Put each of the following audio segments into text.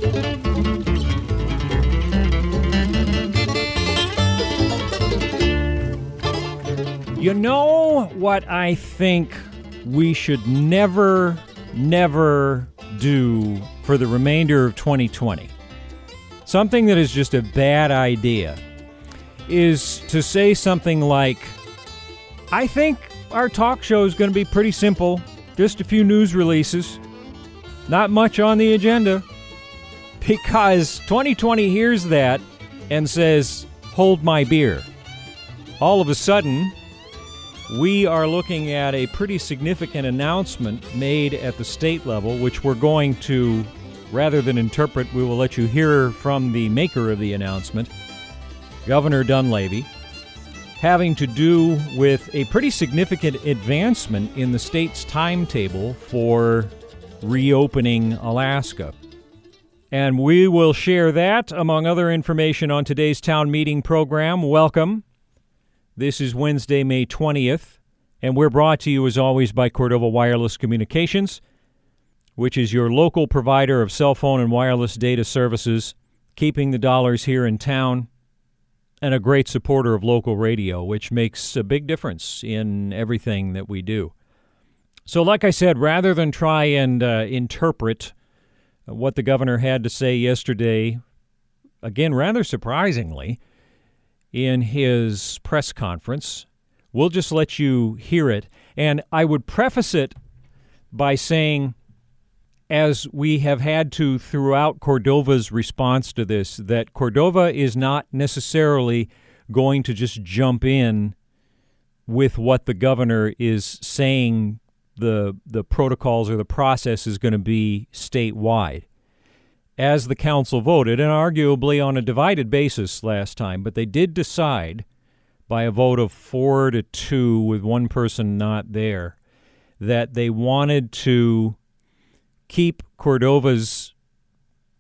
You know what I think we should never do for the remainder of 2020? Something that is just a bad idea is to say something like, I think our talk show is going to be pretty simple. Just a few news releases. Not much on the agenda. Because 2020 hears that and says, hold my beer. All of a sudden, we are looking at a pretty significant announcement made at the state level, which we're going to, rather than interpret, we will let you hear from the maker of the announcement, Governor Dunleavy, having to do with a pretty significant advancement in the state's timetable for reopening Alaska. And we will share that, among other information, on today's town meeting program. Welcome. This is Wednesday, May 20th, and we're brought to you, as always, by Cordova Wireless Communications, which is your local provider of cell phone and wireless data services, keeping the dollars here in town, and a great supporter of local radio, which makes a big difference in everything that we do. So like I said, rather than try and interpret what the governor had to say yesterday, again, rather surprisingly, in his press conference, we'll just let you hear it. And I would preface it by saying, as we have had to throughout Cordova's response to this, that Cordova is not necessarily going to just jump in with what the governor is saying the protocols or the process is going to be statewide. As the council voted, and arguably on a divided basis last time, but they did decide by a vote of 4-2 with one person not there, that they wanted to keep Cordova's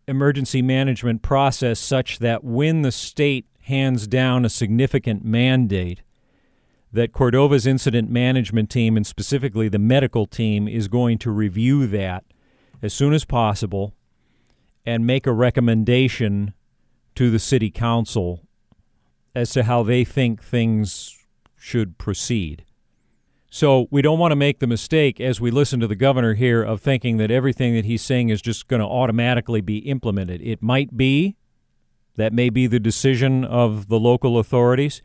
emergency management process such that when the state hands down a significant mandate, that Cordova's incident management team, and specifically the medical team, is going to review that as soon as possible and make a recommendation to the city council as to how they think things should proceed. So we don't want to make the mistake, as we listen to the governor here, of thinking that everything that he's saying is just going to automatically be implemented. It might be. That may be the decision of the local authorities,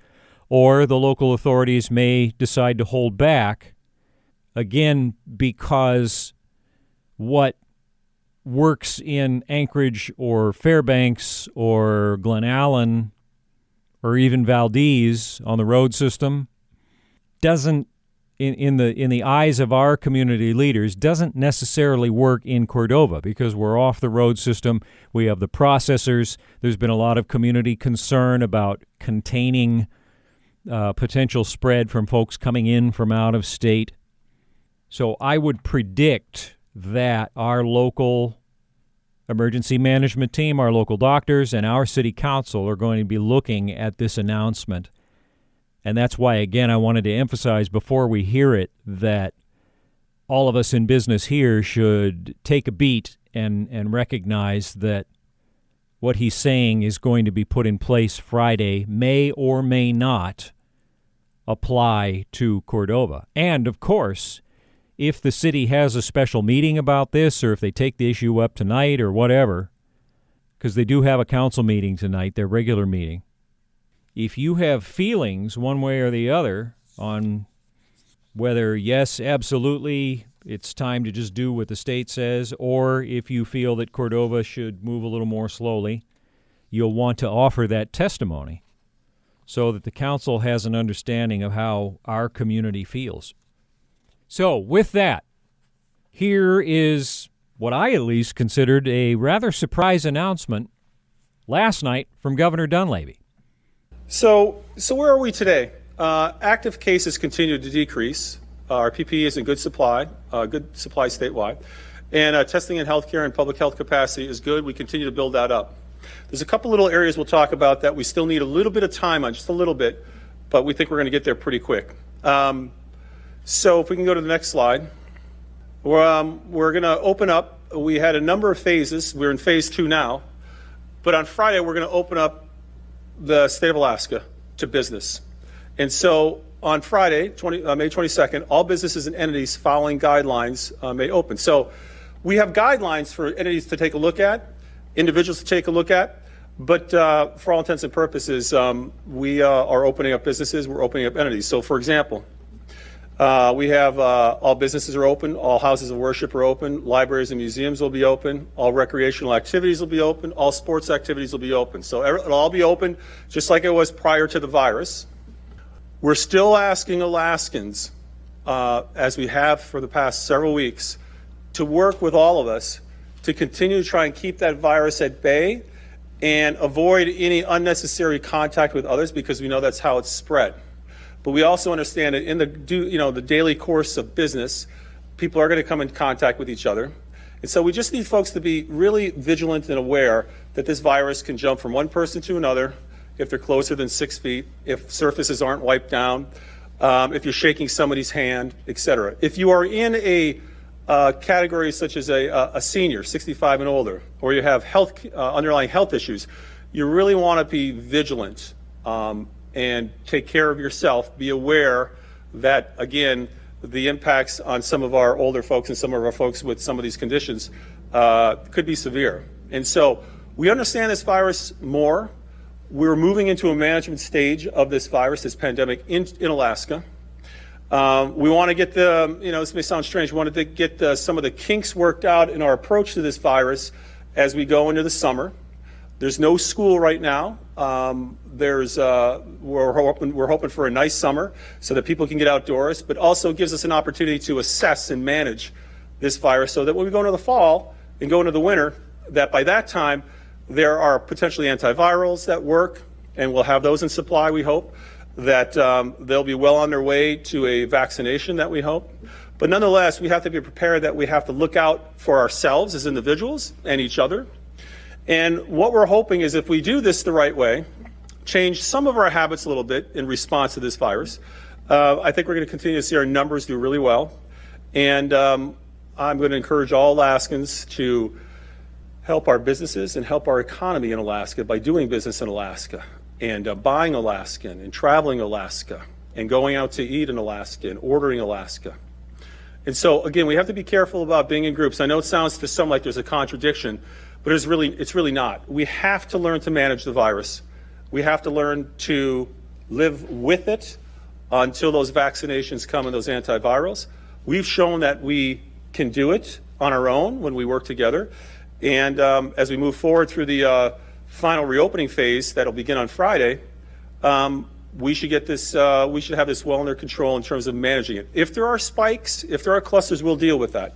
or the local authorities may decide to hold back, again, because what works in Anchorage or Fairbanks or Glen Allen or even Valdez on the road system doesn't, in the eyes of our community leaders, doesn't necessarily work in Cordova, because we're off the road system. We have the processors. There's been a lot of community concern about containing potential spread from folks coming in from out of state. So I would predict that our local emergency management team, our local doctors, and our city council are going to be looking at this announcement. And that's why, again, I wanted to emphasize before we hear it that all of us in business here should take a beat and recognize that what he's saying is going to be put in place Friday may or may not apply to Cordova. And, of course, if the city has a special meeting about this, or if they take the issue up tonight or whatever, because they do have a council meeting tonight, their regular meeting, if you have feelings one way or the other on whether, yes, absolutely, it's time to just do what the state says, or if you feel that Cordova should move a little more slowly, you'll want to offer that testimony so that the council has an understanding of how our community feels. So, with that, here is what I at least considered a rather surprise announcement last night from Governor Dunleavy. So where are we today? Active cases continue to decrease. Our PPE is in good supply statewide. And testing in healthcare and public health capacity is good. We continue to build that up. There's a couple little areas we'll talk about that we still need a little bit of time on, just a little bit, but we think we're going to get there pretty quick. So if we can go to the next slide. We're going to open up we had a number of phases. We're in phase 2 now. But on Friday, we're going to open up the state of Alaska to business. And so on Friday, May 22nd, all businesses and entities following guidelines may open. So we have guidelines for entities to take a look at, individuals to take a look at, but for all intents and purposes, we are opening up businesses, we're opening up entities. So for example, we have all businesses are open, all houses of worship are open, libraries and museums will be open, all recreational activities will be open, all sports activities will be open. So it'll all be open just like it was prior to the virus. We're still asking Alaskans, as we have for the past several weeks, to work with all of us to continue to try and keep that virus at bay and avoid any unnecessary contact with others, because we know that's how it's spread. But we also understand that in the daily course of business, people are going to come in contact with each other. And so we just need folks to be really vigilant and aware that this virus can jump from one person to another if they're closer than 6 feet, if surfaces aren't wiped down, if you're shaking somebody's hand, et cetera. If you are in a category such as a senior, 65 and older, or you have underlying health issues, you really want to be vigilant and take care of yourself. Be aware that, again, the impacts on some of our older folks and some of our folks with some of these conditions could be severe. And so we understand this virus more. We're moving into a management stage of this virus, this pandemic in Alaska. We want to get this may sound strange, we wanted to get some of the kinks worked out in our approach to this virus as we go into the summer. There's no school right now. We're hoping for a nice summer so that people can get outdoors, but also gives us an opportunity to assess and manage this virus so that when we go into the fall and go into the winter, that by that time there are potentially antivirals that work, and we'll have those in supply, we hope. That they'll be well on their way to a vaccination that we hope. But nonetheless, we have to be prepared that we have to look out for ourselves as individuals and each other. And what we're hoping is if we do this the right way, change some of our habits a little bit in response to this virus, I think we're going to continue to see our numbers do really well. And I'm going to encourage all Alaskans to help our businesses and help our economy in Alaska by doing business in Alaska, and buying Alaskan, and traveling Alaska, and going out to eat in Alaska, and ordering Alaska. And so, again, we have to be careful about being in groups. I know it sounds to some like there's a contradiction, but it's really not. We have to learn to manage the virus. We have to learn to live with it until those vaccinations come and those antivirals. We've shown that we can do it on our own when we work together. And as we move forward through the final reopening phase that'll begin on Friday, we should get this. We should have this well under control in terms of managing it. If there are spikes, if there are clusters, we'll deal with that.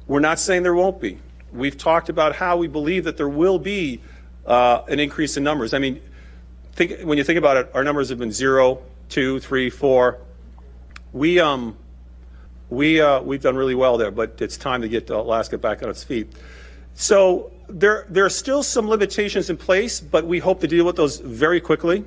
We're not saying there won't be. We've talked about how we believe that there will be an increase in numbers. I mean, when you think about it, our numbers have been 0, 2, 3, 4. We've done really well there, but it's time to get Alaska back on its feet. So there are still some limitations in place, but we hope to deal with those very quickly.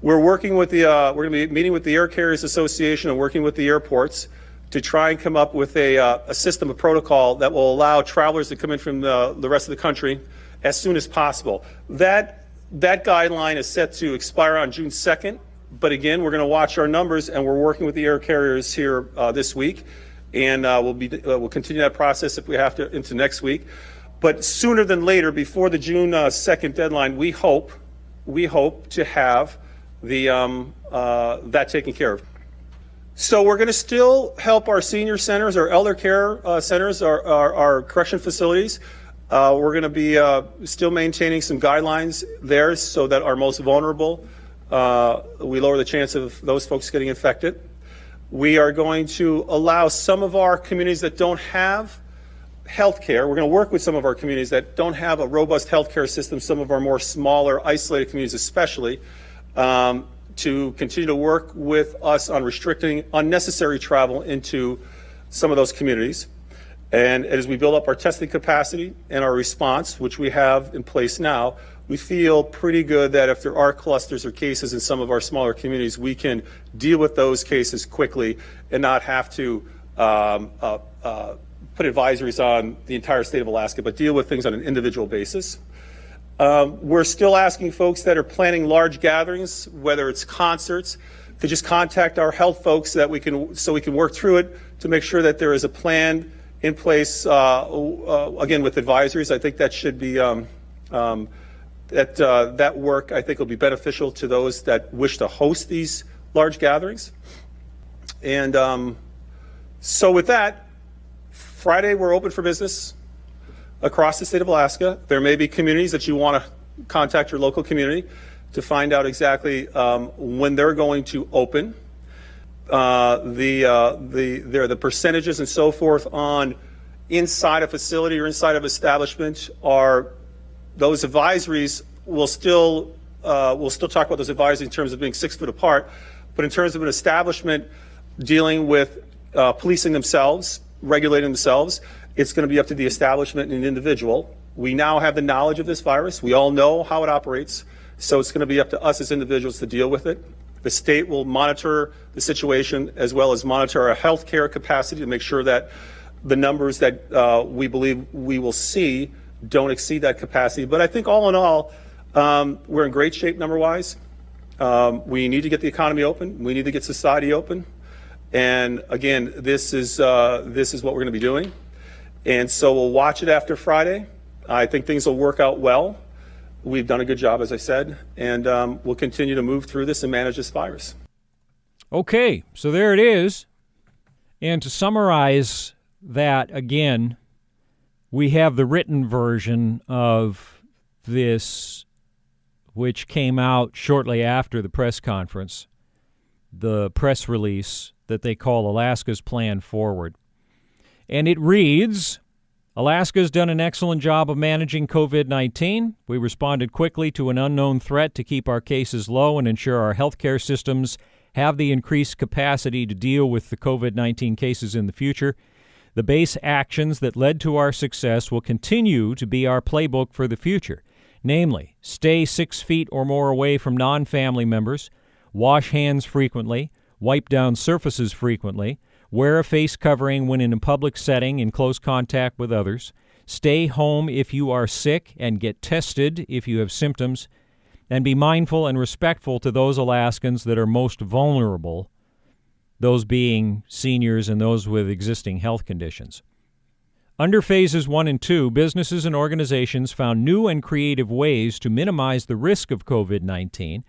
We're working with we're going to be meeting with the Air Carriers Association and working with the airports to try and come up with a system of protocol that will allow travelers to come in from the rest of the country as soon as possible. That guideline is set to expire on June 2nd, but again, we're going to watch our numbers, and we're working with the air carriers here this week, and we'll continue that process if we have to into next week. But sooner than later, before the June 2nd deadline, we hope to have that taken care of. So we're going to still help our senior centers, our elder care centers, our correction facilities. We're going to be still maintaining some guidelines there so that our most vulnerable, we lower the chance of those folks getting infected. We are going to allow some of our communities that don't have health care. We're going to work with some of our communities that don't have a robust health care system, some of our more smaller, isolated communities especially, to continue to work with us on restricting unnecessary travel into some of those communities. And as we build up our testing capacity and our response, which we have in place now, we feel pretty good that if there are clusters or cases in some of our smaller communities, we can deal with those cases quickly and not have to put advisories on the entire state of Alaska, but deal with things on an individual basis. We're still asking folks that are planning large gatherings, whether it's concerts, to just contact our health folks so we can work through it to make sure that there is a plan in place, again, with advisories. I think that should be, that work, I think, will be beneficial to those that wish to host these large gatherings. And so with that, Friday, we're open for business across the state of Alaska. There may be communities that you want to contact your local community to find out exactly when they're going to open. The percentages and so forth on inside a facility or inside of establishment are those advisories. We'll still talk about those advisories in terms of being 6 foot apart, but in terms of an establishment dealing with policing themselves, regulating themselves, it's going to be up to the establishment and an individual. We now have the knowledge of this virus. We all know how it operates, so it's going to be up to us as individuals to deal with it. The state will monitor the situation as well as monitor our healthcare capacity to make sure that the numbers that we believe we will see don't exceed that capacity. But I think all in all, we're in great shape number-wise. We need to get the economy open. We need to get society open. And again, this is what we're going to be doing. And so we'll watch it after Friday. I think things will work out well. We've done a good job, as I said, and we'll continue to move through this and manage this virus. Okay, so there it is. And to summarize that again, we have the written version of this, which came out shortly after the press conference, the press release that they call Alaska's Plan Forward. And it reads, Alaska's done an excellent job of managing COVID-19. We responded quickly to an unknown threat to keep our cases low and ensure our healthcare systems have the increased capacity to deal with the COVID-19 cases in the future. The base actions that led to our success will continue to be our playbook for the future. Namely, stay 6 feet or more away from non-family members, wash hands frequently, wipe down surfaces frequently, wear a face covering when in a public setting in close contact with others, stay home if you are sick and get tested if you have symptoms, and be mindful and respectful to those Alaskans that are most vulnerable, those being seniors and those with existing health conditions. Under Phases 1 and 2, businesses and organizations found new and creative ways to minimize the risk of COVID-19,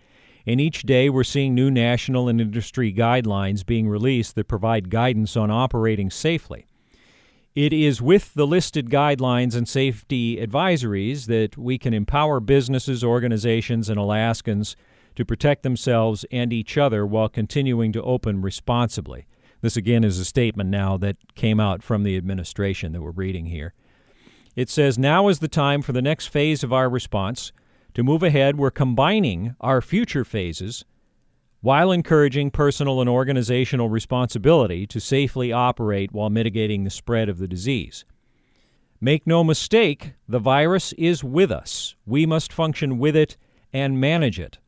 and each day we're seeing new national and industry guidelines being released that provide guidance on operating safely. It is with the listed guidelines and safety advisories that we can empower businesses, organizations, and Alaskans to protect themselves and each other while continuing to open responsibly. This, again, is a statement now that came out from the administration that we're reading here. It says, now is the time for the next phase of our response. To move ahead, we're combining our future phases while encouraging personal and organizational responsibility to safely operate while mitigating the spread of the disease. Make no mistake, the virus is with us. We must function with it and manage it.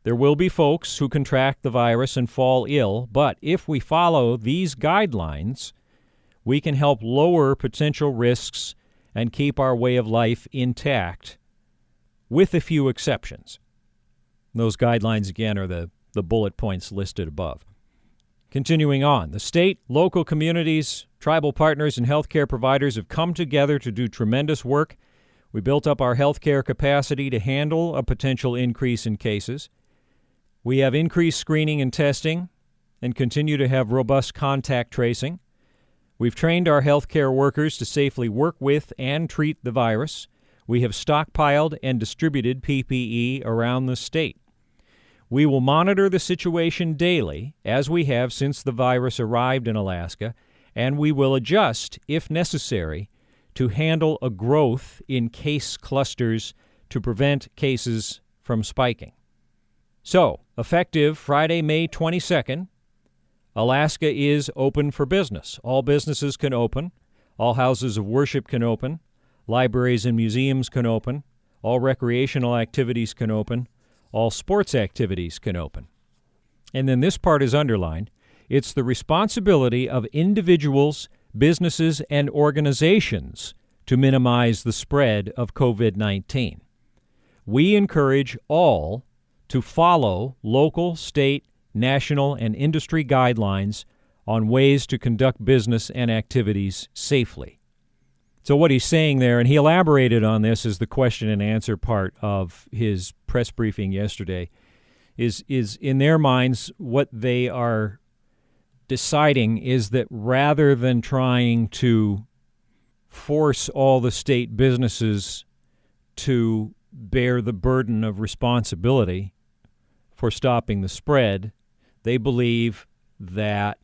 There will be folks who contract the virus and fall ill, but if we follow these guidelines, we can help lower potential risks and keep our way of life intact, with a few exceptions. Those guidelines, again, are the bullet points listed above. Continuing on, the state, local communities, tribal partners, and healthcare providers have come together to do tremendous work. We built up our healthcare capacity to handle a potential increase in cases. We have increased screening and testing and continue to have robust contact tracing. We've trained our healthcare workers to safely work with and treat the virus. We have stockpiled and distributed PPE around the state. We will monitor the situation daily, as we have since the virus arrived in Alaska, and we will adjust, if necessary, to handle a growth in case clusters to prevent cases from spiking. So, effective Friday, May 22nd, Alaska is open for business. All businesses can open. All houses of worship can open. Libraries and museums can open. All recreational activities can open. All sports activities can open. And then this part is underlined. It's the responsibility of individuals, businesses and organizations to minimize the spread of COVID-19. We encourage all to follow local, state, national, and industry guidelines on ways to conduct business and activities safely. So what he's saying there, and he elaborated on this as the question and answer part of his press briefing yesterday, is in their minds what they are deciding is that rather than trying to force all the state businesses to bear the burden of responsibility for stopping the spread, they believe that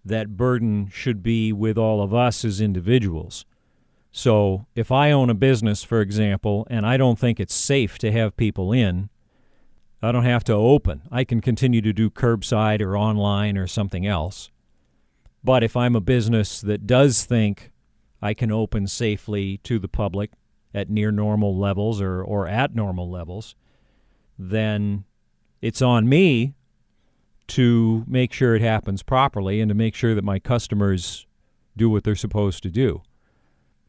that burden should be with all of us as individuals. So if I own a business, for example, and I don't think it's safe to have people in, I don't have to open. I can continue to do curbside or online or something else. But if I'm a business that does think I can open safely to the public at near normal levels or at normal levels, then it's on me to make sure it happens properly and to make sure that my customers do what they're supposed to do.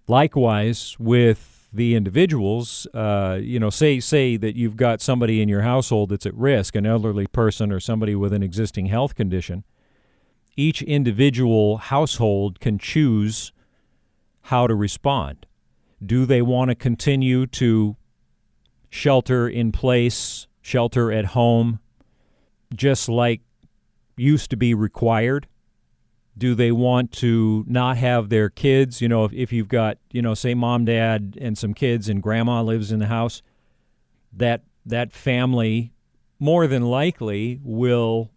Likewise, with the individuals, say that you've got somebody in your household that's at risk, an elderly person or somebody with an existing health condition. Each individual household can choose how to respond. Do they want to continue to shelter in place, shelter at home, just like used to be required? Do they want to not have their kids? If you've got, say mom, dad, and some kids and grandma lives in the house, that family more than likely will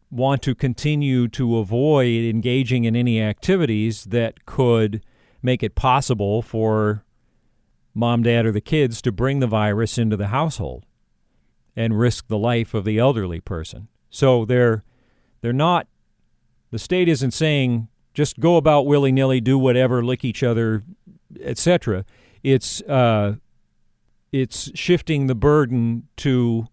want to continue to avoid engaging in any activities that could make it possible for mom, dad, or the kids to bring the virus into the household and risk the life of the elderly person. So they're not, the state isn't saying just go about willy-nilly, do whatever, lick each other, etc. It's shifting the burden to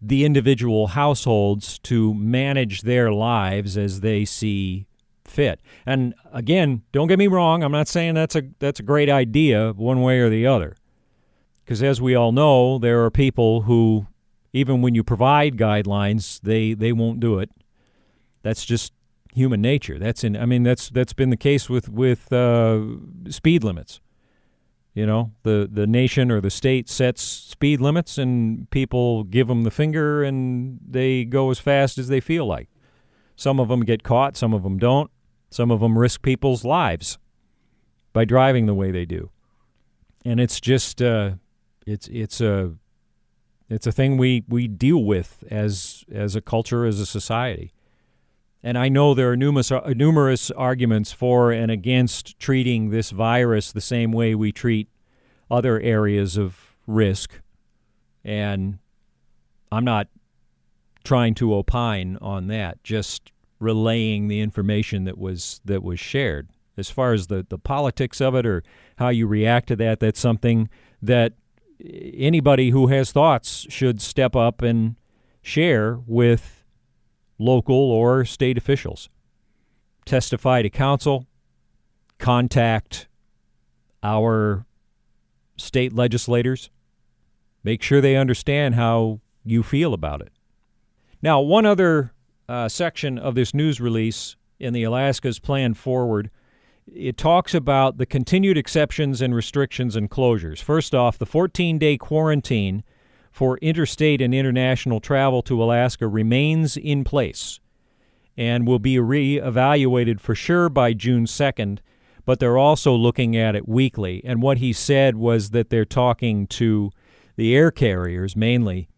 the individual households to manage their lives as they see fit. And again, don't get me wrong, I'm not saying that's a great idea one way or the other. Because as we all know, there are people who, even when you provide guidelines, they won't do it. That's just human nature. That's been the case with speed limits. The nation or the state sets speed limits, and people give them the finger, and they go as fast as they feel like. Some of them get caught, some of them don't. Some of them risk people's lives by driving the way they do. And it's just it's a thing we deal with as a culture, as a society. And I know there are numerous arguments for and against treating this virus the same way we treat other areas of risk. And I'm not trying to opine on that, just relaying the information that was shared. As far as the politics of it or how you react to that, that's something that anybody who has thoughts should step up and share with local or state officials. Testify to council, contact our state legislators, make sure they understand how you feel about it. Now, one other section of this news release in the Alaska's Plan Forward, it talks about the continued exceptions and restrictions and closures. First off, the 14-day quarantine for interstate and international travel to Alaska remains in place and will be re-evaluated for sure by June 2nd, but they're also looking at it weekly. And what he said was that they're talking to the air carriers mainly,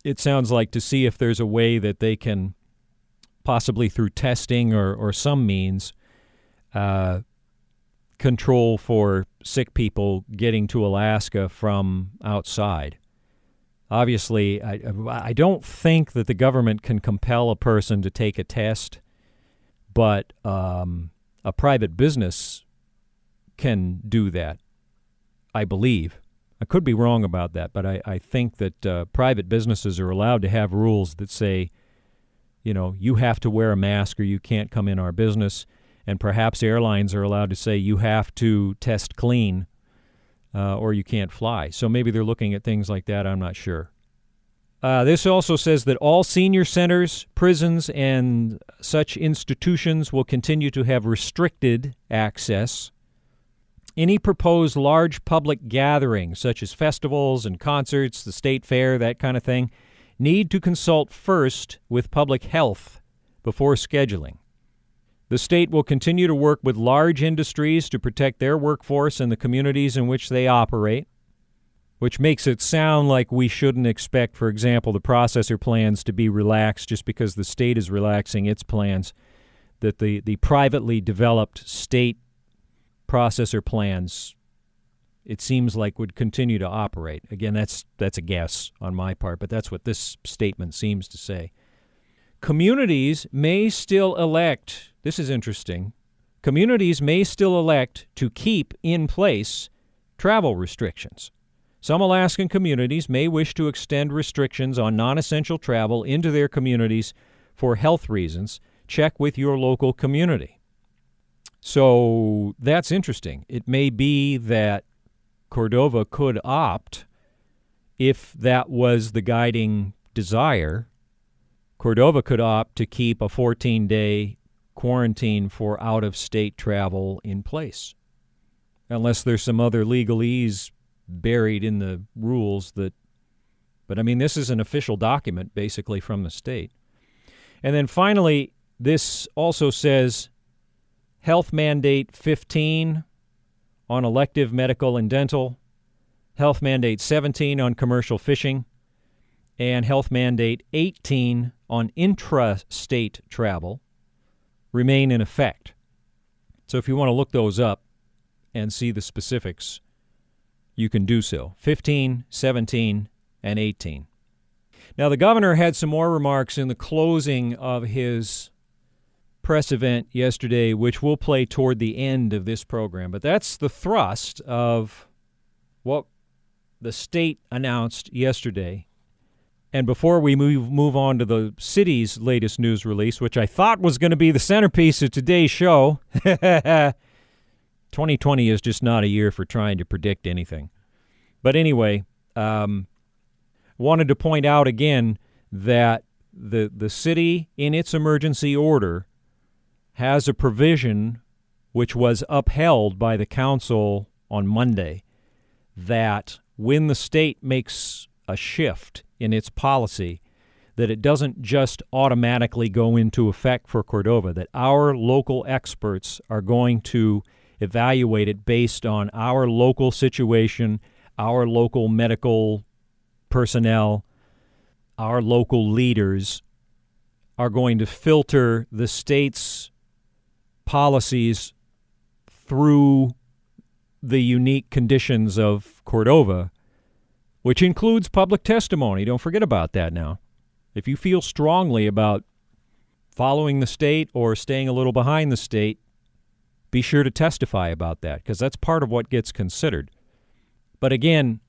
it sounds like, to see if there's a way that they can, possibly through testing or some means, control for sick people getting to Alaska from outside. Obviously, I don't think that the government can compel a person to take a test, but a private business can do that, I believe. I could be wrong about that, but I think that private businesses are allowed to have rules that say, you have to wear a mask or you can't come in our business. And perhaps airlines are allowed to say you have to test clean or you can't fly. So maybe they're looking at things like that. I'm not sure. This also says that all senior centers, prisons, and such institutions will continue to have restricted access. Any proposed large public gatherings, such as festivals and concerts, the state fair, that kind of thing, need to consult first with public health before scheduling. The state will continue to work with large industries to protect their workforce and the communities in which they operate, which makes it sound like we shouldn't expect, for example, the processor plans to be relaxed just because the state is relaxing its plans, that the privately developed state processor plans, it seems like, would continue to operate. Again, that's a guess on my part, but that's what this statement seems to say. Communities may still elect, this is interesting, communities may still elect to keep in place travel restrictions. Some Alaskan communities may wish to extend restrictions on non-essential travel into their communities for health reasons. Check with your local community. So that's interesting. It may be that Cordova could opt, if that was the guiding desire, Cordova could opt to keep a 14-day quarantine for out-of-state travel in place, unless there's some other legalese buried in the rules that, but I mean, this is an official document basically from the state. And then finally, this also says Health Mandate 15 on elective medical and dental, Health Mandate 17 on commercial fishing, and Health Mandate 18 on intra-state travel remain in effect. So if you want to look those up and see the specifics, you can do so. 15, 17, and 18. Now, the governor had some more remarks in the closing of his press event yesterday, which we'll play toward the end of this program. But that's the thrust of what the state announced yesterday. And before we move on to the city's latest news release, which I thought was going to be the centerpiece of today's show, 2020 is just not a year for trying to predict anything. But anyway, wanted to point out again that the city, in its emergency order, has a provision which was upheld by the council on Monday, that when the state makes a shift in its policy, that it doesn't just automatically go into effect for Cordova, that our local experts are going to evaluate it based on our local situation, our local medical personnel, our local leaders are going to filter the state's policies through the unique conditions of Cordova, which includes public testimony. Don't forget about that now. If you feel strongly about following the state or staying a little behind the state, be sure to testify about that, because that's part of what gets considered. But again,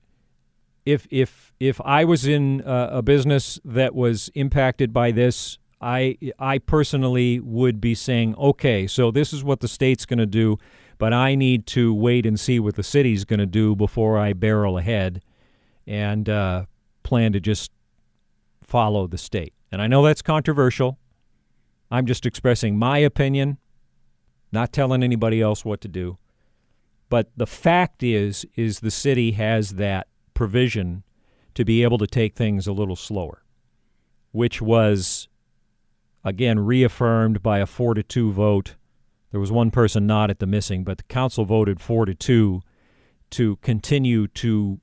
if I was in a business that was impacted by this, I personally would be saying, okay, so this is what the state's going to do, but I need to wait and see what the city's going to do before I barrel ahead and plan to just follow the state. And I know that's controversial. I'm just expressing my opinion, not telling anybody else what to do. But the fact is the city has that provision to be able to take things a little slower, which was, again, reaffirmed by a 4-2 vote. There was one person not at the missing, but the council voted 4-2 to continue to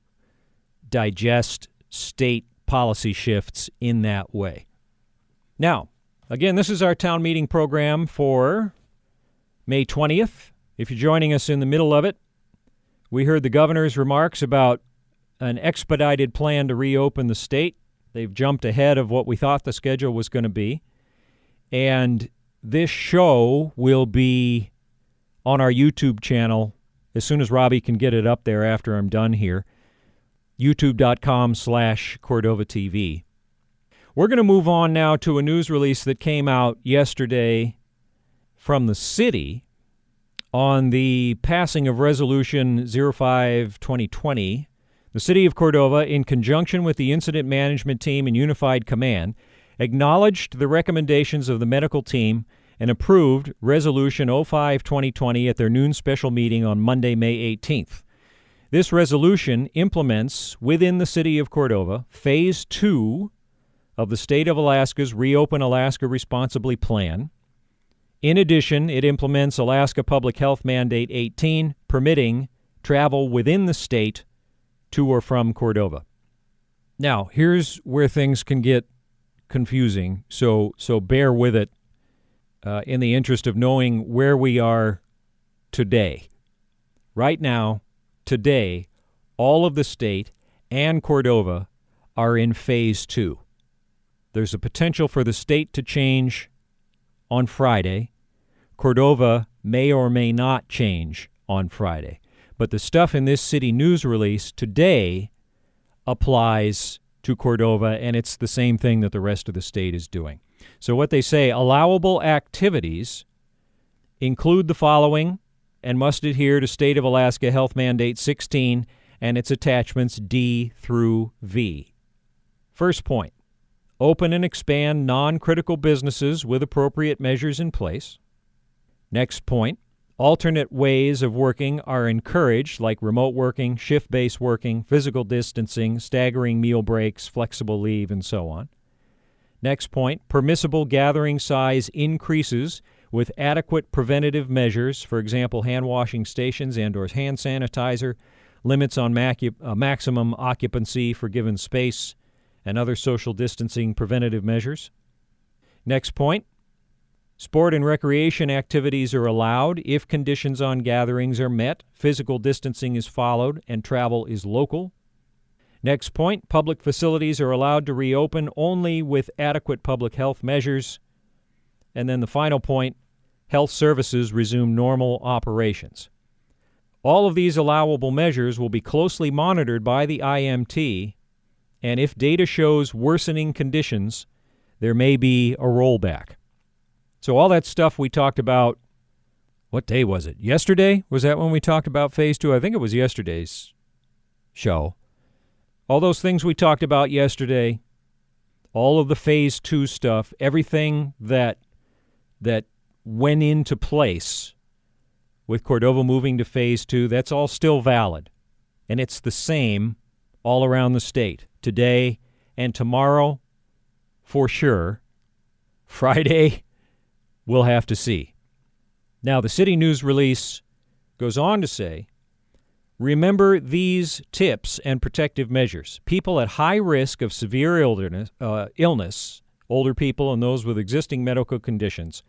digest state policy shifts in that way. Now, again, this is our town meeting program for May 20th. If you're joining us in the middle of it, we heard the governor's remarks about an expedited plan to reopen the state. They've jumped ahead of what we thought the schedule was going to be. And this show will be on our YouTube channel as soon as Robbie can get it up there after I'm done here. YouTube.com/Cordova TV. We're going to move on now to a news release that came out yesterday from the city, on the passing of Resolution 05-2020, the City of Cordova, in conjunction with the Incident Management Team and Unified Command, acknowledged the recommendations of the medical team and approved Resolution 05-2020 at their noon special meeting on Monday, May 18th. This resolution implements within the City of Cordova Phase 2 of the State of Alaska's Reopen Alaska Responsibly plan. In addition, it implements Alaska Public Health Mandate 18, permitting travel within the state to or from Cordova. Now, here's where things can get confusing, so bear with it in the interest of knowing where we are today. Right now, today, all of the state and Cordova are in Phase 2. There's a potential for the state to change on Friday. Cordova may or may not change on Friday. But the stuff in this city news release today applies to Cordova, and it's the same thing that the rest of the state is doing. So what they say, allowable activities include the following and must adhere to State of Alaska Health Mandate 16 and its attachments D through V. First point, open and expand non-critical businesses with appropriate measures in place. Next point, alternate ways of working are encouraged, like remote working, shift-based working, physical distancing, staggering meal breaks, flexible leave, and so on. Next point, permissible gathering size increases with adequate preventative measures, for example, hand-washing stations and/or hand sanitizer, limits on maximum occupancy for given space, and other social distancing preventative measures. Next point, sport and recreation activities are allowed if conditions on gatherings are met, physical distancing is followed, and travel is local. Next point, public facilities are allowed to reopen only with adequate public health measures. And then the final point, health services resume normal operations. All of these allowable measures will be closely monitored by the IMT, and if data shows worsening conditions, there may be a rollback. So all that stuff we talked about, what day was it? Yesterday? Was that when we talked about Phase 2? I think it was yesterday's show. All those things we talked about yesterday, all of the Phase 2 stuff, everything that went into place with Cordova moving to Phase 2, that's all still valid. And it's the same all around the state, today and tomorrow for sure. Friday, we'll have to see. Now, the city news release goes on to say, remember these tips and protective measures. People at high risk of severe illness, older people and those with existing medical conditions,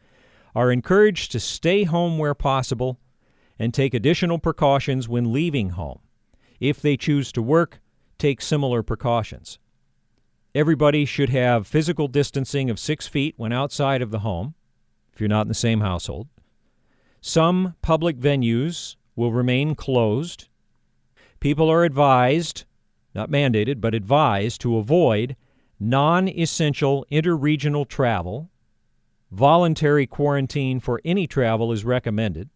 are encouraged to stay home where possible and take additional precautions when leaving home. If they choose to work, take similar precautions. Everybody should have physical distancing of 6 feet when outside of the home, if you're not in the same household. Some public venues will remain closed. People are advised, not mandated, but advised to avoid non-essential interregional travel. Voluntary quarantine for any travel is recommended.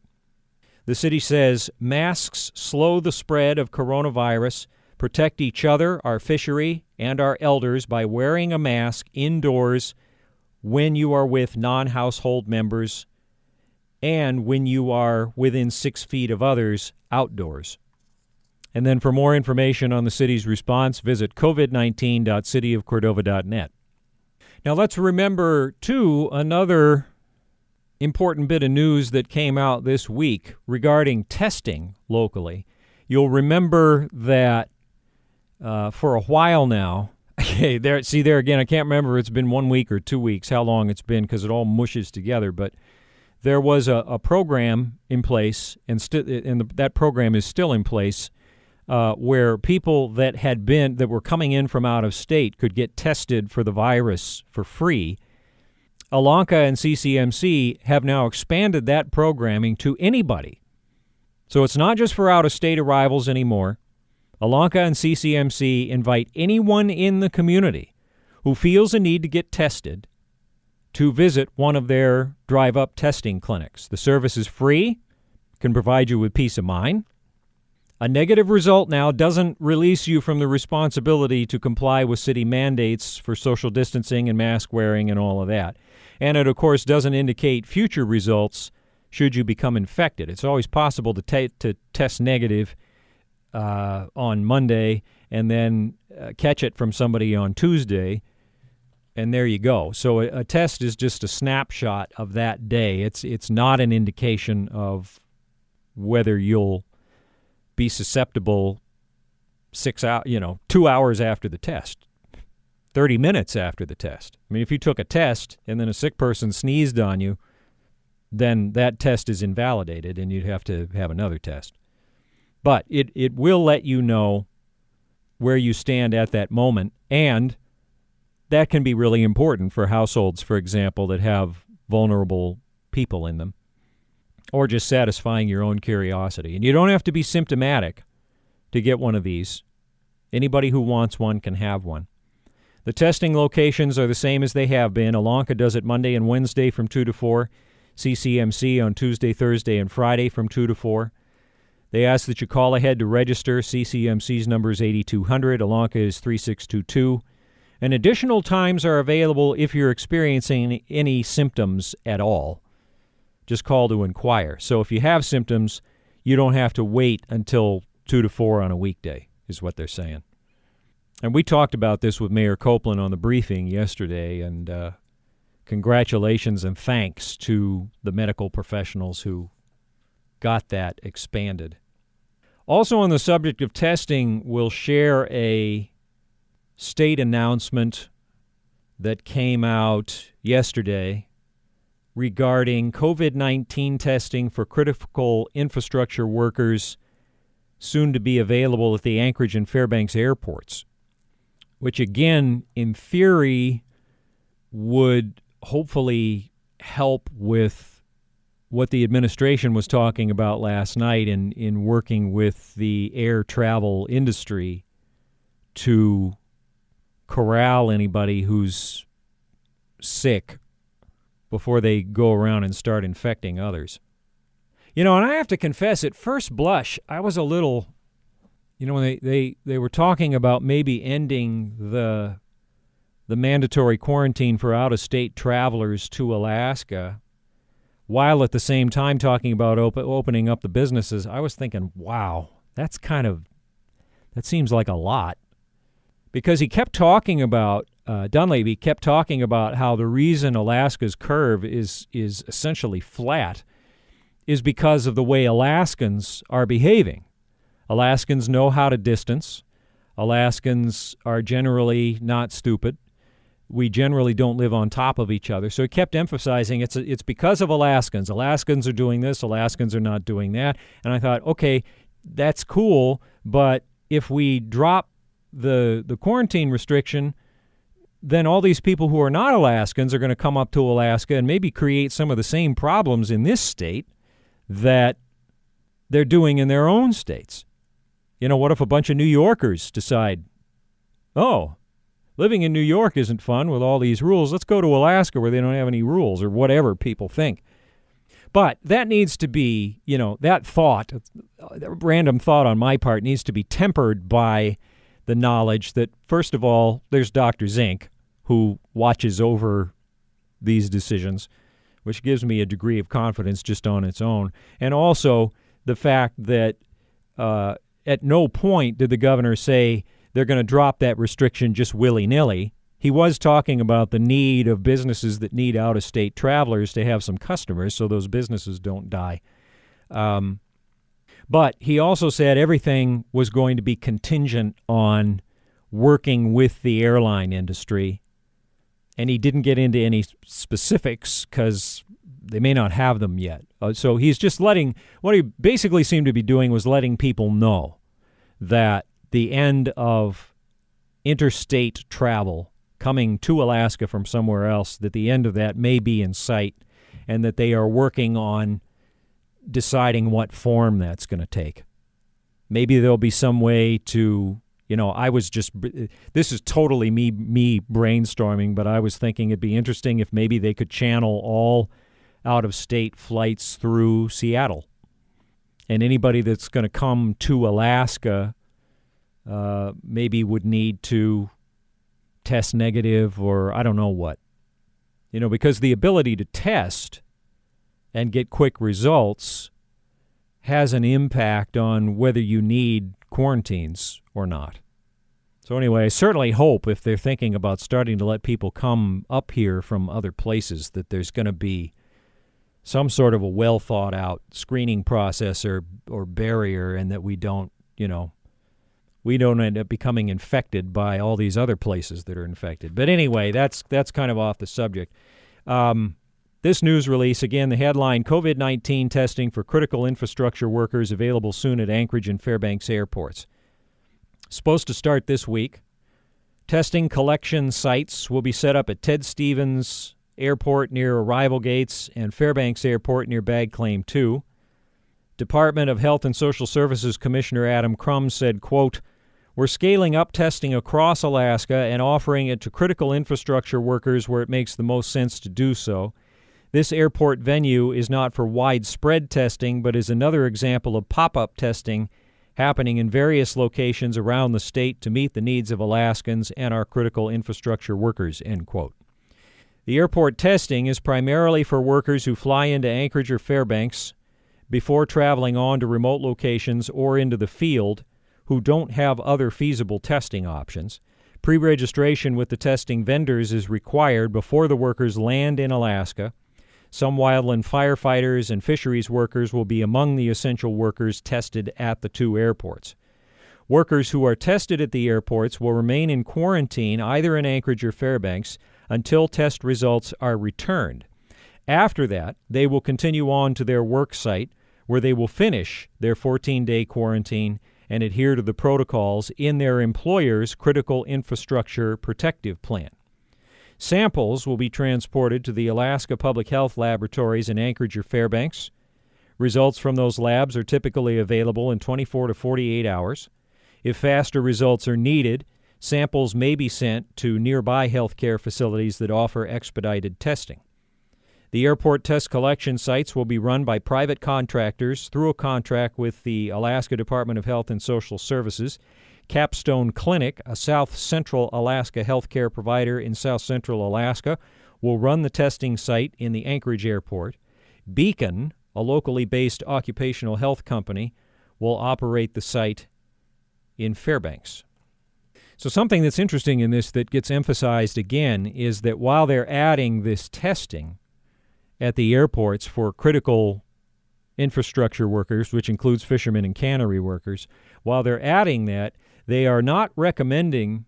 The city says masks slow the spread of coronavirus, protect each other, our fishery, and our elders by wearing a mask indoors when you are with non-household members and when you are within 6 feet of others outdoors. And then for more information on the city's response, visit covid19.cityofcordova.net. Now let's remember, too, another important bit of news that came out this week regarding testing locally. You'll remember that for a while now, there again, I can't remember if it's been 1 week or 2 weeks, how long it's been, because it all mushes together, but there was a program in place, and that program is still in place, where people that were coming in from out of state could get tested for the virus for free. Alanka and CCMC have now expanded that programming to anybody. So it's not just for out-of-state arrivals anymore. Alanka and CCMC invite anyone in the community who feels a need to get tested to visit one of their drive-up testing clinics. The service is free, can provide you with peace of mind. A negative result now doesn't release you from the responsibility to comply with city mandates for social distancing and mask wearing and all of that. And it, of course, doesn't indicate future results should you become infected. It's always possible to test negative on Monday and then catch it from somebody on Tuesday, and there you go. So a test is just a snapshot of that day. It's not an indication of whether you'll be susceptible 2 hours after the test, 30 minutes after the test. I mean, if you took a test and then a sick person sneezed on you, then that test is invalidated and you'd have to have another test. But it will let you know where you stand at that moment, and that can be really important for households, for example, that have vulnerable people in them, or just satisfying your own curiosity. And you don't have to be symptomatic to get one of these. Anybody who wants one can have one. The testing locations are the same as they have been. Alanka does it Monday and Wednesday from 2 to 4. CCMC on Tuesday, Thursday, and Friday from 2 to 4. They ask that you call ahead to register. CCMC's number is 8200. Alanka is 3622. And additional times are available if you're experiencing any symptoms at all. Just call to inquire. So if you have symptoms, you don't have to wait until 2 to 4 on a weekday, is what they're saying. And we talked about this with Mayor Copeland on the briefing yesterday, and congratulations and thanks to the medical professionals who got that expanded. Also on the subject of testing, we'll share a state announcement that came out yesterday regarding COVID-19 testing for critical infrastructure workers soon to be available at the Anchorage and Fairbanks airports, which again, in theory, would hopefully help with what the administration was talking about last night in working with the air travel industry to corral anybody who's sick before they go around and start infecting others. And I have to confess, at first blush, I was a little, when they were talking about maybe ending the mandatory quarantine for out-of-state travelers to Alaska, while at the same time talking about opening up the businesses. I was thinking, wow, that seems like a lot. Because he kept talking about, Dunleavy kept talking about how the reason Alaska's curve is essentially flat is because of the way Alaskans are behaving. Alaskans know how to distance. Alaskans are generally not stupid. We generally don't live on top of each other. So he kept emphasizing it's because of Alaskans. Alaskans are doing this, Alaskans are not doing that. And I thought, okay, that's cool, but if we drop the quarantine restriction, then all these people who are not Alaskans are going to come up to Alaska and maybe create some of the same problems in this state that they're doing in their own states. What if a bunch of New Yorkers decide, oh, living in New York isn't fun with all these rules. Let's go to Alaska where they don't have any rules, or whatever people think. But that needs to be, that thought, that random thought on my part needs to be tempered by the knowledge that, first of all, there's Dr. Zink, who watches over these decisions, which gives me a degree of confidence just on its own. And also the fact that at no point did the governor say they're going to drop that restriction just willy-nilly. He was talking about the need of businesses that need out-of-state travelers to have some customers so those businesses don't die. But he also said everything was going to be contingent on working with the airline industry. And he didn't get into any specifics because they may not have them yet. So he's just what he basically seemed to be doing was letting people know that the end of interstate travel coming to Alaska from somewhere else, that the end of that may be in sight, and that they are working on deciding what form that's going to take. Maybe there'll be some way to, this is totally me brainstorming, but I was thinking it'd be interesting if maybe they could channel all out-of-state flights through Seattle And anybody that's going to come to Alaska maybe would need to test negative or I don't know what. Because the ability to test and get quick results has an impact on whether you need quarantines or not. So anyway, I certainly hope if they're thinking about starting to let people come up here from other places that there's going to be some sort of a well-thought-out screening process or barrier, and that we don't end up becoming infected by all these other places that are infected. But anyway, that's kind of off the subject. This news release, again, the headline, COVID-19 testing for critical infrastructure workers available soon at Anchorage and Fairbanks airports. Supposed to start this week. Testing collection sites will be set up at Ted Stevens Airport near arrival gates and Fairbanks Airport near bag claim 2. Department of Health and Social Services Commissioner Adam Crum said, quote, "We're scaling up testing across Alaska and offering it to critical infrastructure workers where it makes the most sense to do so. This airport venue is not for widespread testing, but is another example of pop-up testing happening in various locations around the state to meet the needs of Alaskans and our critical infrastructure workers," end quote. The airport testing is primarily for workers who fly into Anchorage or Fairbanks before traveling on to remote locations or into the field who don't have other feasible testing options. Pre-registration with the testing vendors is required before the workers land in Alaska. Some wildland firefighters and fisheries workers will be among the essential workers tested at the 2 airports. Workers who are tested at the airports will remain in quarantine either in Anchorage or Fairbanks until test results are returned. After that, they will continue on to their work site, where they will finish their 14-day quarantine and adhere to the protocols in their employer's Critical Infrastructure Protective Plan. Samples will be transported to the Alaska Public Health Laboratories in Anchorage or Fairbanks. Results from those labs are typically available in 24 to 48 hours. If faster results are needed, samples may be sent to nearby healthcare facilities that offer expedited testing. The airport test collection sites will be run by private contractors through a contract with the Alaska Department of Health and Social Services. Capstone Clinic, a South Central Alaska healthcare provider in South Central Alaska, will run the testing site in the Anchorage airport. Beacon, a locally based occupational health company, will operate the site in Fairbanks. So something that's interesting in this that gets emphasized again is that while they're adding this testing at the airports for critical infrastructure workers, which includes fishermen and cannery workers, while they're adding that, they are not recommending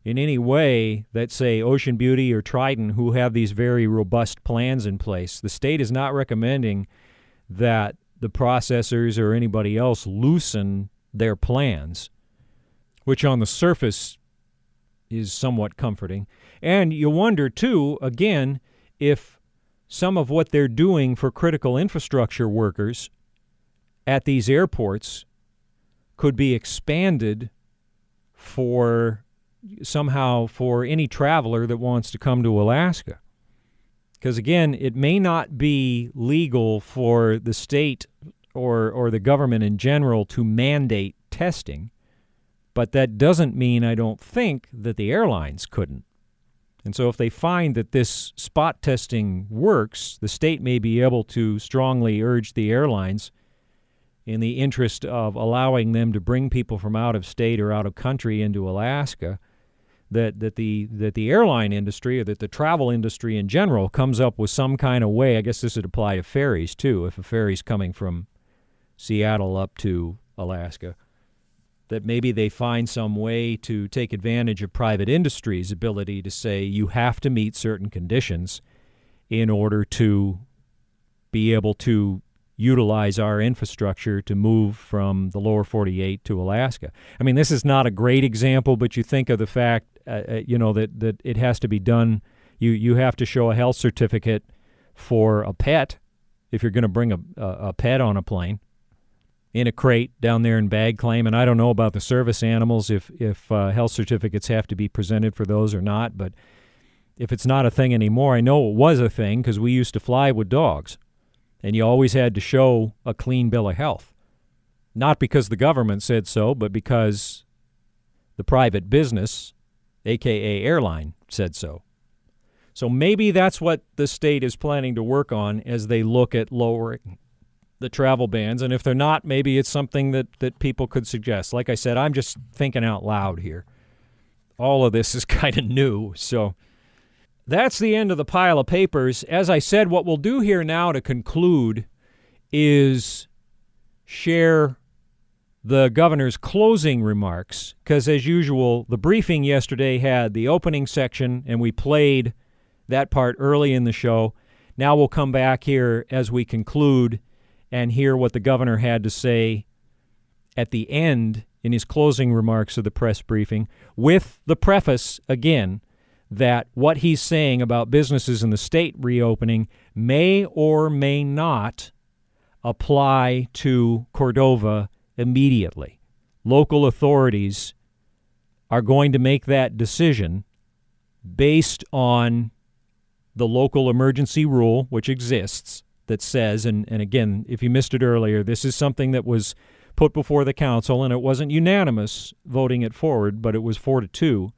in any way that, say, Ocean Beauty or Trident, who have these very robust plans in place. The state is not recommending that the processors or anybody else loosen their plans, which on the surface is somewhat comforting. And you wonder, too, again, if some of what they're doing for critical infrastructure workers at these airports could be expanded for any traveler that wants to come to Alaska. Because, again, it may not be legal for the state or the government in general to mandate testing, but that doesn't mean, I don't think, that the airlines couldn't. And so if they find that this spot testing works, the state may be able to strongly urge the airlines in the interest of allowing them to bring people from out of state or out of country into Alaska, that the airline industry or that the travel industry in general comes up with some kind of way. I guess this would apply to ferries too, if a ferry's coming from Seattle up to Alaska, that maybe they find some way to take advantage of private industry's ability to say you have to meet certain conditions in order to be able to utilize our infrastructure to move from the lower 48 to Alaska. I mean, this is not a great example, but you think of the fact, that it has to be done. You have to show a health certificate for a pet if you're going to bring a pet on a plane in a crate down there in bag claim. And I don't know about the service animals if health certificates have to be presented for those or not. But if it's not a thing anymore, I know it was a thing because we used to fly with dogs. And you always had to show a clean bill of health. Not because the government said so, but because the private business, aka airline, said so. So maybe that's what the state is planning to work on as they look at lowering the travel bans. And if they're not, maybe it's something that people could suggest. Like I said, I'm just thinking out loud here. All of this is kind of new. So that's the end of the pile of papers. As I said, what we'll do here now to conclude is share the governor's closing remarks, because as usual, the briefing yesterday had the opening section, and we played that part early in the show. Now we'll come back here as we conclude and hear what the governor had to say at the end in his closing remarks of the press briefing, with the preface, again, that what he's saying about businesses in the state reopening may or may not apply to Cordova immediately. Local authorities are going to make that decision based on the local emergency rule, which exists, that says, and again, if you missed it earlier, this is something that was put before the council, and it wasn't unanimous voting it forward, but it was 4-2,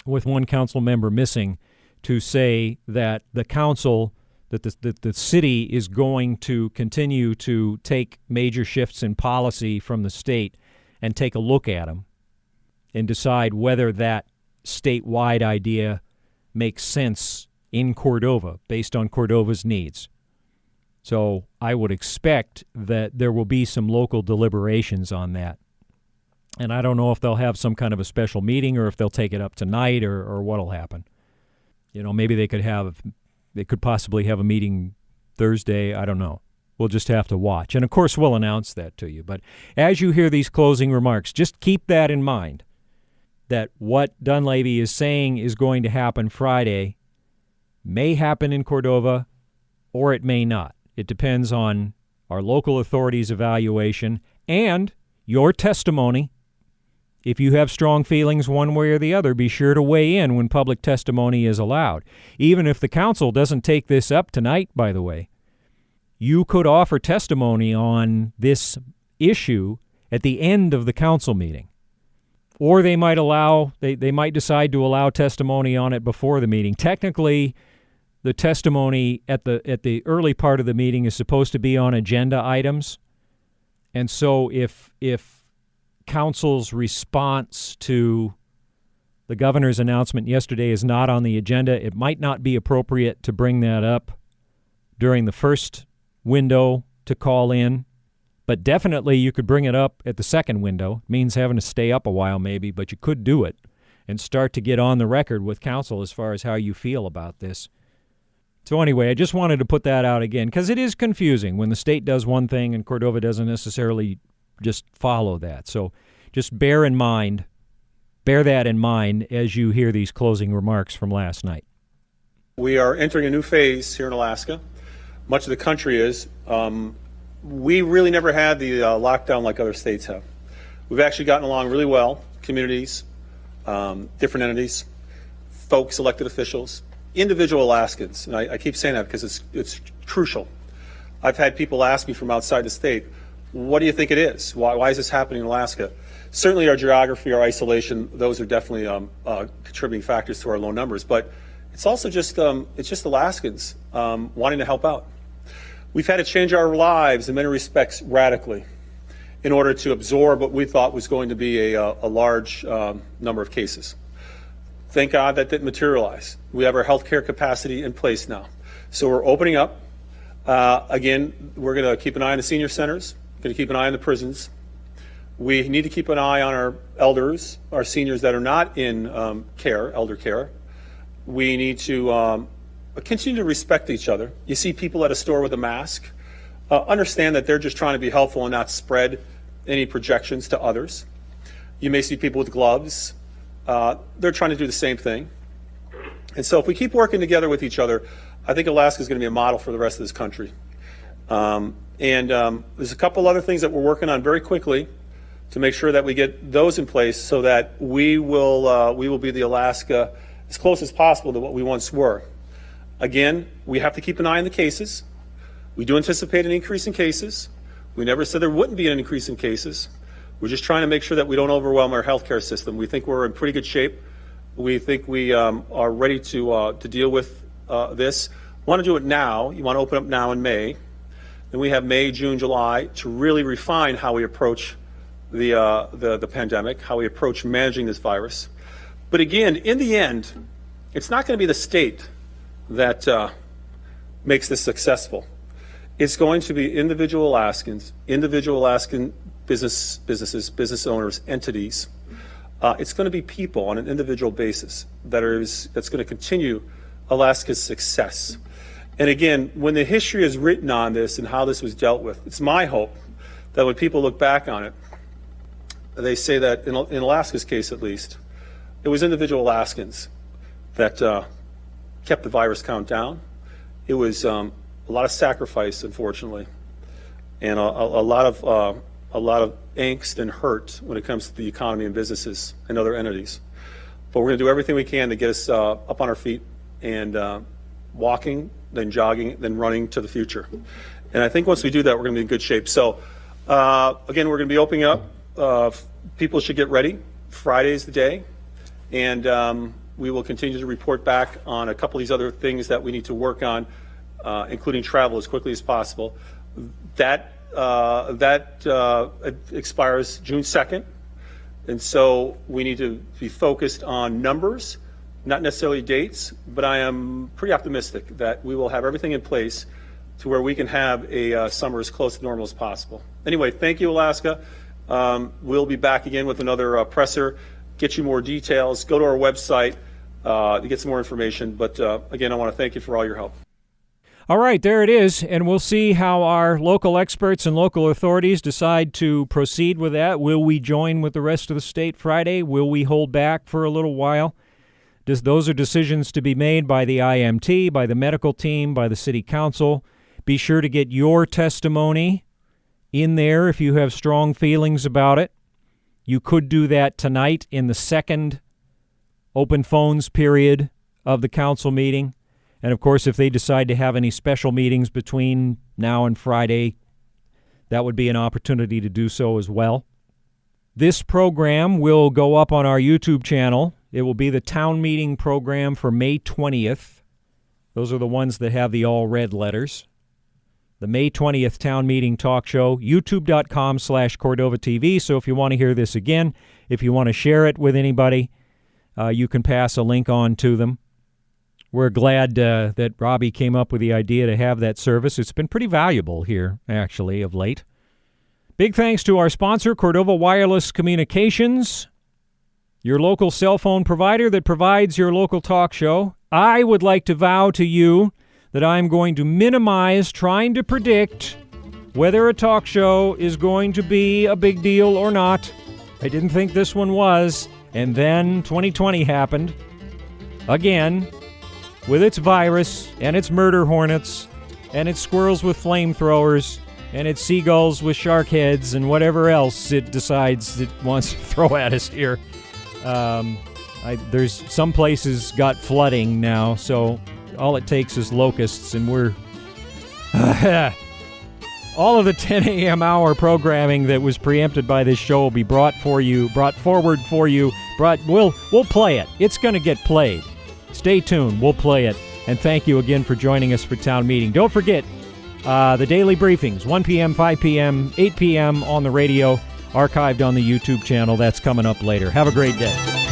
with one council member missing, to say that the council, that the city is going to continue to take major shifts in policy from the state and take a look at them and decide whether that statewide idea makes sense in Cordova based on Cordova's needs. So I would expect that there will be some local deliberations on that. And I don't know if they'll have some kind of a special meeting or if they'll take it up tonight or what'll happen. You know, maybe they could possibly have a meeting Thursday. I don't know. We'll just have to watch. And, of course, we'll announce that to you. But as you hear these closing remarks, just keep that in mind, that what Dunleavy is saying is going to happen Friday may happen in Cordova or it may not. It depends on our local authorities' evaluation and your testimony. If you have strong feelings one way or the other, be sure to weigh in when public testimony is allowed. Even if the council doesn't take this up tonight, by the way, you could offer testimony on this issue at the end of the council meeting. Or they might might decide to allow testimony on it before the meeting. Technically, the testimony at the early part of the meeting is supposed to be on agenda items. And so if council's response to the governor's announcement yesterday is not on the agenda, it might not be appropriate to bring that up during the first window to call in. But definitely you could bring it up at the second window. It means having to stay up a while maybe, but you could do it and start to get on the record with council as far as how you feel about this. So anyway, I just wanted to put that out again because it is confusing when the state does one thing and Cordova doesn't necessarily just follow that. So just bear that in mind as you hear these closing remarks from last night. We are entering a new phase here in Alaska. Much of the country is. We really never had the lockdown like other states have. We've actually gotten along really well, communities, different entities, folks, elected officials, individual Alaskans. And I keep saying that because it's crucial. I've had people ask me from outside the state, what do you think it is? Why is this happening in Alaska? Certainly our geography, our isolation, those are definitely contributing factors to our low numbers. But it's also just Alaskans wanting to help out. We've had to change our lives in many respects radically in order to absorb what we thought was going to be a large number of cases. Thank God that didn't materialize. We have our healthcare capacity in place now. So we're opening up. Again, we're going to keep an eye on the senior centers, going to keep an eye on the prisons. We need to keep an eye on our elders, our seniors that are not in elder care. We need to continue to respect each other. You see people at a store with a mask. Understand that they're just trying to be helpful and not spread any projections to others. You may see people with gloves. They're trying to do the same thing. And so if we keep working together with each other, I think Alaska is going to be a model for the rest of this country. There's a couple other things that we're working on very quickly to make sure that we get those in place so that we will be the Alaska as close as possible to what we once were. Again, we have to keep an eye on the cases. We do anticipate an increase in cases. We never said there wouldn't be an increase in cases. We're just trying to make sure that we don't overwhelm our healthcare system. We think we're in pretty good shape. We think we are ready to deal with this. Want to do it now. You want to open up now in May. Then we have May, June, July to really refine how we approach the pandemic, how we approach managing this virus. But again, in the end, it's not going to be the state that makes this successful. It's going to be individual Alaskans, individual Alaskan businesses, business owners, entities. It's going to be people on an individual basis that's going to continue Alaska's success. And again, when the history is written on this and how this was dealt with, it's my hope that when people look back on it, they say that in Alaska's case at least, it was individual Alaskans that kept the virus count down. It was a lot of sacrifice, unfortunately, and a lot of angst and hurt when it comes to the economy and businesses and other entities. But we're going to do everything we can to get us up on our feet and walking, then jogging, then running to the future. And I think once we do that, we're going to be in good shape. So again, we're going to be opening up. People should get ready. Friday's the day. And we will continue to report back on a couple of these other things that we need to work on, including travel as quickly as possible. That expires June 2nd. And so we need to be focused on numbers, not necessarily dates, but I am pretty optimistic that we will have everything in place to where we can have a summer as close to normal as possible. Anyway, thank you, Alaska. We'll be back again with another presser, get you more details. Go to our website to get some more information. But again, I want to thank you for all your help. All right, there it is, and we'll see how our local experts and local authorities decide to proceed with that. Will we join with the rest of the state Friday? Will we hold back for a little while? Those are decisions to be made by the IMT, by the medical team, by the city council. Be sure to get your testimony in there if you have strong feelings about it. You could do that tonight in the second open phones period of the council meeting. And, of course, if they decide to have any special meetings between now and Friday, that would be an opportunity to do so as well. This program will go up on our YouTube channel. It will be the town meeting program for May 20th. Those are the ones that have the all red letters. The May 20th town meeting talk show, youtube.com/Cordova TV. So if you want to hear this again, if you want to share it with anybody, you can pass a link on to them. We're glad that Robbie came up with the idea to have that service. It's been pretty valuable here, actually, of late. Big thanks to our sponsor, Cordova Wireless Communications, your local cell phone provider that provides your local talk show. I would like to vow to you that I'm going to minimize trying to predict whether a talk show is going to be a big deal or not. I didn't think this one was, and then 2020 happened. Again, with its virus, and its murder hornets, and its squirrels with flamethrowers, and its seagulls with shark heads, and whatever else it decides it wants to throw at us here. There's some places got flooding now, so all it takes is locusts, and we're... all of the 10 a.m. hour programming that was preempted by this show will be brought forward for you. We'll play it. It's going to get played. Stay tuned. We'll play it. And thank you again for joining us for Town Meeting. Don't forget the daily briefings, 1 p.m., 5 p.m., 8 p.m. on the radio, archived on the YouTube channel. That's coming up later. Have a great day.